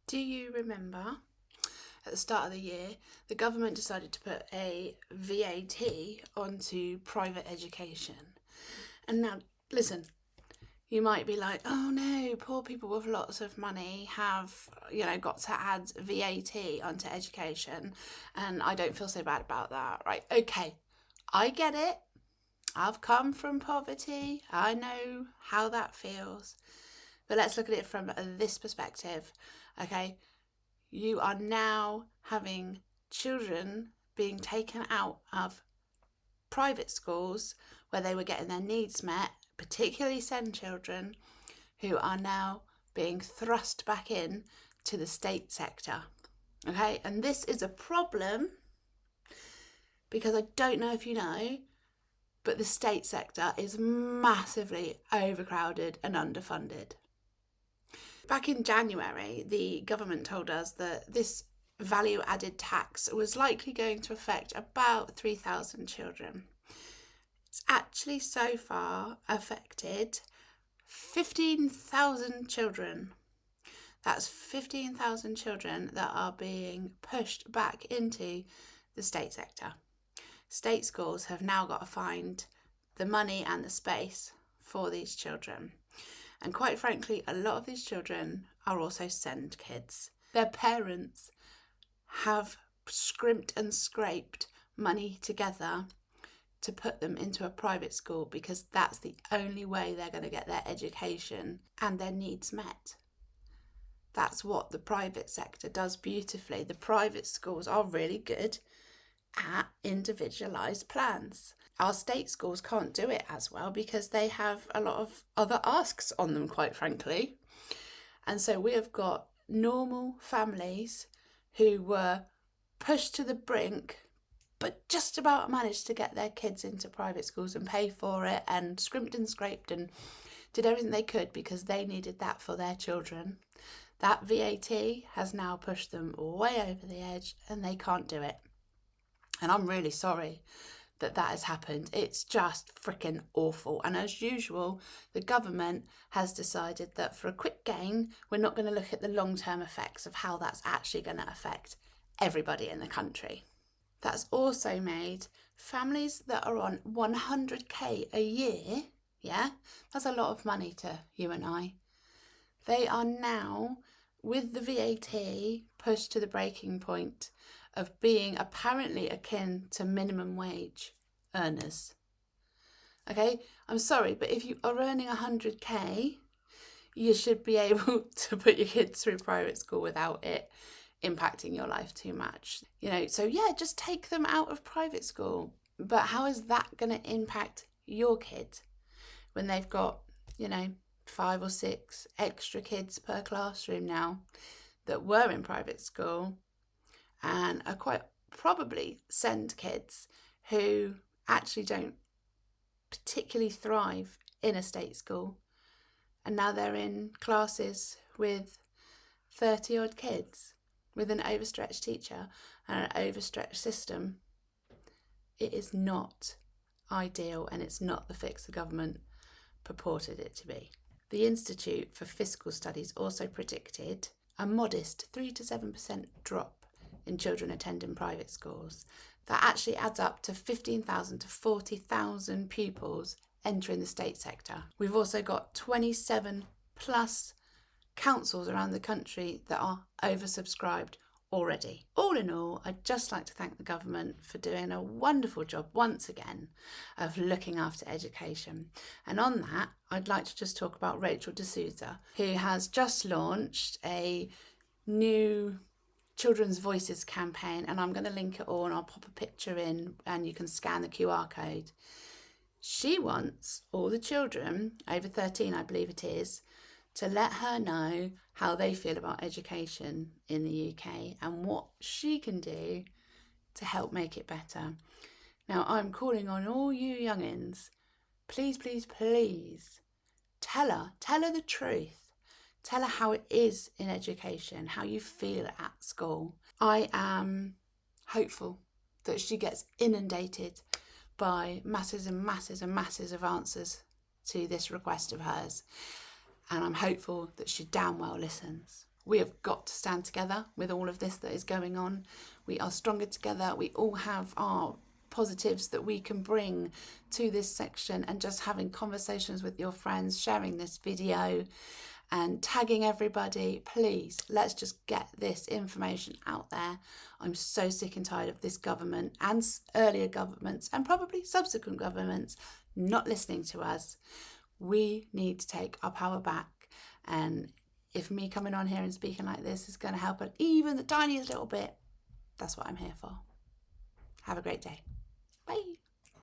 Do you remember at the start of the year, the government decided to put a VAT onto private education? And now, listen, you might be like, oh no, poor people with lots of money have, got to add VAT onto education. And I don't feel so bad about that, right? Okay, I get it. I've come from poverty. I know how that feels. But let's look at it from this perspective, okay? You are now having children being taken out of private schools where they were getting their needs met, particularly SEND children, who are now being thrust back in to the state sector. Okay, and this is a problem because I don't know if you know, but the state sector is massively overcrowded and underfunded. Back in January, the government told us that this value added tax was likely going to affect about 3,000 children. It's actually so far affected 15,000 children. That's 15,000 children that are being pushed back into the state sector. State schools have now got to find the money and the space for these children. And quite frankly, a lot of these children are also SEND kids. Their parents have scrimped and scraped money together to put them into a private school because that's the only way they're going to get their education and their needs met. That's what the private sector does beautifully. The private schools are really good at individualised plans. Our state schools can't do it as well because they have a lot of other asks on them, quite frankly. And so we have got normal families who were pushed to the brink, but just about managed to get their kids into private schools and pay for it and scrimped and scraped and did everything they could because they needed that for their children. That VAT has now pushed them way over the edge and they can't do it. And I'm really sorry that has happened. It's just freaking awful. And as usual, the government has decided that for a quick gain, we're not going to look at the long-term effects of how that's actually going to affect everybody in the country. That's also made families that are on 100k a year, yeah, that's a lot of money to you and I. They are now, with the VAT, pushed to the breaking point of being apparently akin to minimum wage earners. Okay, I'm sorry, but if you are earning 100k, you should be able to put your kids through private school without it impacting your life too much. So yeah, just take them out of private school. But how is that going to impact your kid when they've got, 5 or 6 extra kids per classroom now that were in private school and are quite probably SEND kids who actually don't particularly thrive in a state school, and now they're in classes with 30 odd kids with an overstretched teacher and an overstretched system. It is not ideal and it's not the fix the government purported it to be. The Institute for Fiscal Studies also predicted a modest 3 to 7% drop in children attending private schools. That actually adds up to 15,000 to 40,000 pupils entering the state sector. We've also got 27 plus councils around the country that are oversubscribed already. All in all, I'd just like to thank the government for doing a wonderful job once again of looking after education. And on that, I'd like to just talk about Rachel D'Souza, who has just launched a new Children's Voices campaign, and I'm going to link it all and I'll pop a picture in and you can scan the QR code. She wants all the children over 13, I believe it is, to let her know how they feel about education in the UK and what she can do to help make it better. Now, I'm calling on all you youngins, please, please, please, tell her the truth. Tell her how it is in education, how you feel at school. I am hopeful that she gets inundated by masses and masses and masses of answers to this request of hers. And I'm hopeful that she damn well listens. We have got to stand together with all of this that is going on. We are stronger together. We all have our positives that we can bring to this section, and just having conversations with your friends, sharing this video and tagging everybody. Please, let's just get this information out there. I'm so sick and tired of this government and earlier governments and probably subsequent governments not listening to us. We need to take our power back, and if me coming on here and speaking like this is going to help it even the tiniest little bit, that's what I'm here for. Have a great day. Bye.